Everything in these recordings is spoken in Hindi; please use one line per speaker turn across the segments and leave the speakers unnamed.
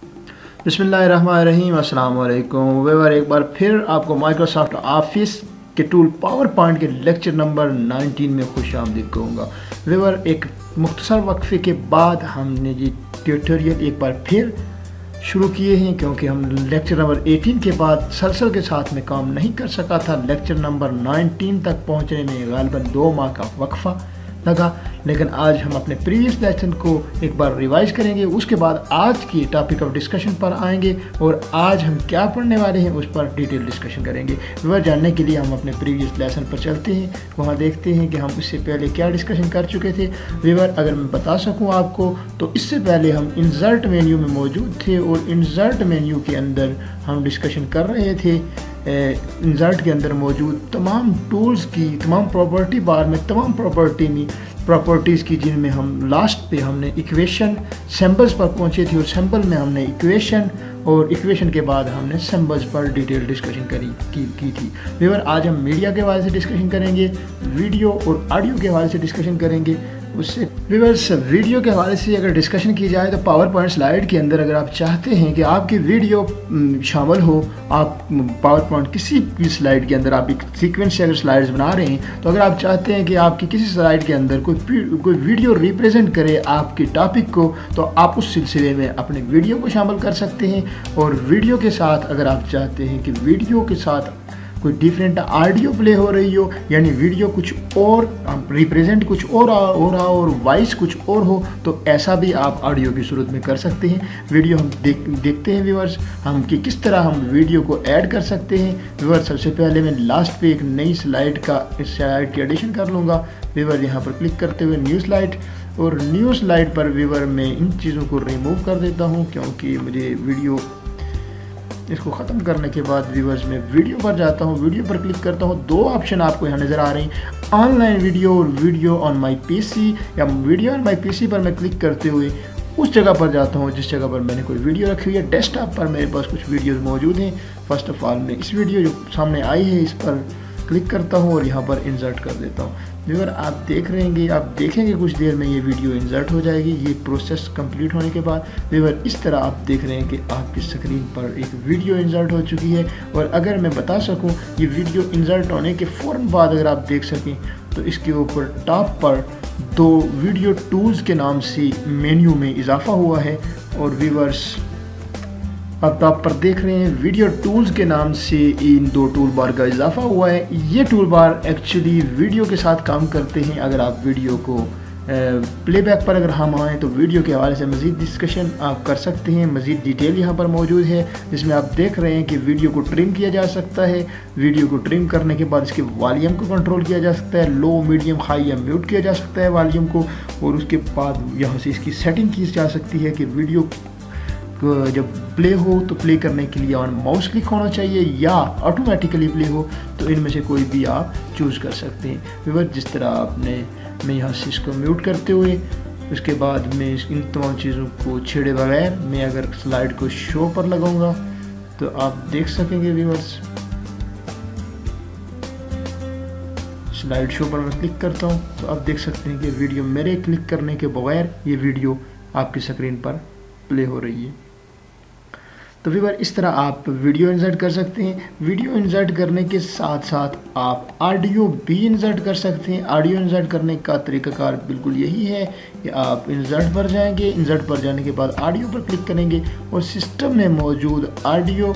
बिस्मिल्लाहिर्रहमानिर्रहीम, अस्सलाम वालेकुम व्यूअर। एक बार फिर आपको माइक्रोसॉफ्ट ऑफिस के टूल पावर पॉइंट के लेक्चर नंबर 19 में खुश आमदीद कहूँगा। व्यूअर, एक मुख्तसर वक्फे के बाद हमने ये ट्यूटोरियल एक बार फिर शुरू किए हैं, क्योंकि हम लेक्चर नंबर 18 के बाद सलसल के साथ में काम नहीं कर सका था। लेक्चर नंबर 19 तक पहुँचने में गालिबन 2 माह का वक्फा लगा, लेकिन आज हम अपने प्रीवियस लेसन को एक बार रिवाइज करेंगे। उसके बाद आज की टॉपिक ऑफ डिस्कशन पर आएंगे और आज हम क्या पढ़ने वाले हैं उस पर डिटेल डिस्कशन करेंगे। वह जानने के लिए हम अपने प्रीवियस लेसन पर चलते हैं, वहाँ देखते हैं कि हम इससे पहले क्या डिस्कशन कर चुके थे। व्यूअर, अगर मैं बता सकूँ आपको तो इससे पहले हम इंसर्ट मेन्यू में मौजूद थे और इंसर्ट मेन्यू के अंदर हम डिस्कशन कर रहे थे इंसर्ट के अंदर मौजूद तमाम टूल्स की, तमाम प्रॉपर्टी बार में तमाम प्रॉपर्टीज़ की, जिनमें हम लास्ट पे हमने इक्वेशन सिंबल्स पर पहुंचे थे और सिंबल में हमने इक्वेशन और इक्वेशन के बाद हमने सिंबल्स पर डिटेल डिस्कशन की थी। व्यूअर, आज हम मीडिया के हवाले से डिस्कशन करेंगे, वीडियो और ऑडियो के हवाले से डिस्कशन करेंगे। उससे व्यूअर्स, वीडियो के हवाले से अगर डिस्कशन की जाए तो पावर पॉइंट स्लाइड के अंदर अगर आप चाहते हैं कि आपकी वीडियो शामिल हो, आप पावर पॉइंट किसी भी स्लाइड के अंदर आप एक सीक्वेंस से अगर स्लाइड्स बना रहे हैं, तो अगर आप चाहते हैं कि आपकी किसी स्लाइड के अंदर कोई वीडियो रिप्रेजेंट करे आपके टॉपिक को, तो आप उस सिलसिले में अपने वीडियो को शामिल कर सकते हैं। और वीडियो के साथ अगर आप चाहते हैं कि वीडियो के साथ कोई डिफरेंट ऑडियो प्ले हो रही हो, यानी वीडियो कुछ और रिप्रेजेंट कुछ और हो रहा हो और वॉइस कुछ और हो, तो ऐसा भी आप ऑडियो की सूरत में कर सकते हैं। वीडियो हम देखते हैं व्यूअर्स, हम कि किस तरह हम वीडियो को ऐड कर सकते हैं। व्यूअर्स, सबसे पहले मैं लास्ट पे एक नई स्लाइड की एडिशन कर लूँगा। व्यूअर, यहाँ पर क्लिक करते हुए न्यू स्लाइड, और न्यू स्लाइड पर व्यूअर मैं इन चीज़ों को रिमूव कर देता हूँ, क्योंकि मुझे वीडियो इसको ख़त्म करने के बाद व्यूअर्स मैं वीडियो पर जाता हूँ। वीडियो पर क्लिक करता हूँ, दो ऑप्शन आपको यहाँ नज़र आ रहे हैं, ऑनलाइन वीडियो और वीडियो ऑन माई पीसी। या वीडियो ऑन माई पीसी पर मैं क्लिक करते हुए उस जगह पर जाता हूँ जिस जगह पर मैंने कोई वीडियो रखी हुई है। डेस्कटॉप पर मेरे पास कुछ वीडियोज़ मौजूद हैं। फर्स्ट ऑफ ऑल मैं इस वीडियो जो सामने आई है इस पर क्लिक करता हूँ और यहाँ पर इंसर्ट कर देता हूँ। व्यूअर, आप देखेंगे कुछ देर में ये वीडियो इंसर्ट हो जाएगी। ये प्रोसेस कंप्लीट होने के बाद व्यूअर इस तरह आप देख रहे हैं कि आपकी स्क्रीन पर एक वीडियो इंसर्ट हो चुकी है। और अगर मैं बता सकूं, ये वीडियो इंसर्ट होने के फ़ौरन बाद अगर आप देख सकें तो इसके ऊपर टॉप पर 2 वीडियो टूल्स के नाम से मेन्यू में इजाफा हुआ है। और व्यूअर्स, अब आप पर देख रहे हैं वीडियो टूल्स के नाम से इन 2 टूल बार का इजाफा हुआ है। ये टूल बार एक्चुअली वीडियो के साथ काम करते हैं। अगर आप वीडियो को प्लेबैक पर अगर हम आएँ तो वीडियो के हवाले से मज़ीद डिस्कशन आप कर सकते हैं। मज़ीद डिटेल यहाँ पर मौजूद है, जिसमें आप देख रहे हैं कि वीडियो को ट्रिम किया जा सकता है। वीडियो को ट्रिम करने के बाद इसके वॉल्यूम को कंट्रोल किया जा सकता है, लो, मीडियम, हाई या म्यूट किया जा सकता है वॉल्यूम को। और उसके बाद यहाँ से इसकी सेटिंग की जा सकती है कि वीडियो जब प्ले हो तो प्ले करने के लिए ऑन माउस क्लिक होना चाहिए या ऑटोमेटिकली प्ले हो, तो इनमें से कोई भी आप चूज़ कर सकते हैं। व्यूअर, जिस तरह मैं यहाँ से इसको म्यूट करते हुए उसके बाद मैं इन तमाम चीज़ों को छेड़े बगैर मैं अगर स्लाइड को शो पर लगाऊंगा तो आप देख सकेंगे। व्यूअर्स, स्लाइड शो पर मैं क्लिक करता हूँ तो आप देख सकते हैं कि वीडियो मेरे क्लिक करने के बगैर ये वीडियो आपकी स्क्रीन पर प्ले हो रही है। तो व्यूअर, इस तरह आप वीडियो इंसर्ट कर सकते हैं। वीडियो इंसर्ट करने के साथ साथ आप ऑडियो भी इंसर्ट कर सकते हैं। ऑडियो इंसर्ट करने का तरीकाकार बिल्कुल यही है कि आप इंसर्ट पर जाएंगे, इंसर्ट पर जाने के बाद ऑडियो पर क्लिक करेंगे और सिस्टम में मौजूद ऑडियो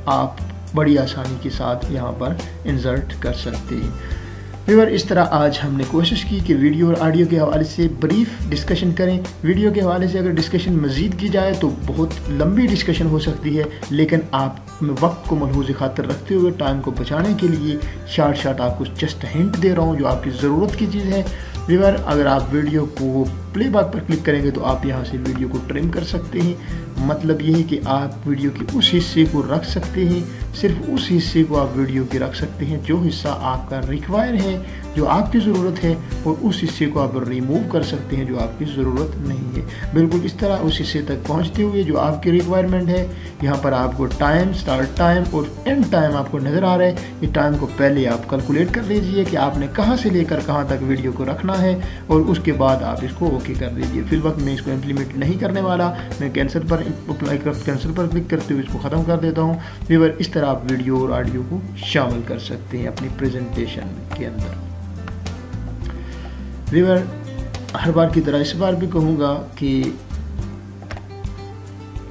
आप बड़ी आसानी के साथ यहाँ पर इंसर्ट कर सकते हैं। व्यूअर, इस तरह आज हमने कोशिश की कि वीडियो और ऑडियो के हवाले से ब्रीफ डिस्कशन करें। वीडियो के हवाले से अगर डिस्कशन मज़ीद की जाए तो बहुत लंबी डिस्कशन हो सकती है, लेकिन आप वक्त को मलहूज़ खातिर रखते हुए टाइम को बचाने के लिए शार्ट आपको जस्ट हिंट दे रहा हूँ जो आपकी ज़रूरत की चीज़ है। व्यूअर, अगर आप वीडियो को प्लेबैक पर क्लिक करेंगे तो आप यहाँ से वीडियो को ट्रिम कर सकते हैं। मतलब ये है कि आप वीडियो के उस हिस्से को रख सकते हैं, सिर्फ उस हिस्से को आप वीडियो के रख सकते हैं जो हिस्सा आपका रिक्वायर है, जो आपकी ज़रूरत है, और उस हिस्से को आप रिमूव कर सकते हैं जो आपकी ज़रूरत नहीं है। बिल्कुल इस तरह उस हिस्से तक पहुँचते हुए जो आपकी रिक्वायरमेंट है, यहाँ पर आपको टाइम, स्टार्ट टाइम और एंड टाइम आपको नज़र आ रहा है। ये टाइम को पहले आप कैलकुलेट कर लीजिए कि आपने कहाँ से लेकर कहाँ तक वीडियो को रखना है और उसके बाद आप इसको ओके कर दीजिए। फिर वक्त मैं इसको इम्प्लीमेंट नहीं करने वाला, मैं कैंसिल पर कैंसिल पर क्लिक करते हुए इसको ख़त्म कर देता हूँ। व्यूअर इस तरह आप वीडियो और ऑडियो को शामिल कर सकते हैं अपनी प्रेजेंटेशन के अंदर। व्यूअर हर बार की तरह इस बार भी कहूँगा कि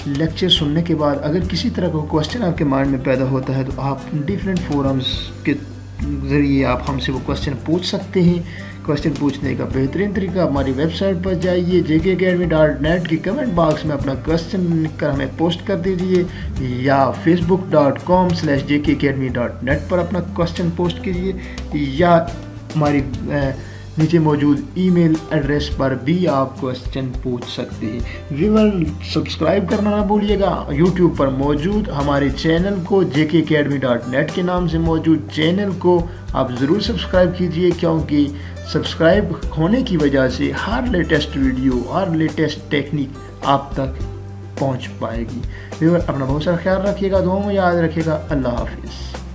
लेक्चर सुनने के बाद अगर किसी तरह का क्वेश्चन आपके माइंड में पैदा होता है तो आप डिफरेंट फोरम्स के ज़रिए आप हमसे वो क्वेश्चन पूछ सकते हैं। क्वेश्चन पूछने का बेहतरीन तरीका, हमारी वेबसाइट पर जाइए, jkacademy.net की कमेंट बॉक्स में अपना क्वेश्चन लिखकर हमें पोस्ट कर दीजिए, या facebook.com/jkacademy.net पर अपना क्वेश्चन पोस्ट कीजिए, या हमारी नीचे मौजूद ईमेल एड्रेस पर भी आप क्वेश्चन पूछ सकते हैं। व्यूअर सब्सक्राइब करना ना भूलिएगा। यूट्यूब पर मौजूद हमारे चैनल को jkacademy.net के नाम से मौजूद चैनल को आप ज़रूर सब्सक्राइब कीजिए, क्योंकि सब्सक्राइब होने की वजह से हर लेटेस्ट वीडियो और लेटेस्ट टेक्निक आप तक पहुंच पाएगी। व्यूअर अपना बहुत सारा ख्याल रखिएगा, दुआ में याद रखिएगा। अल्लाह हाफिज़।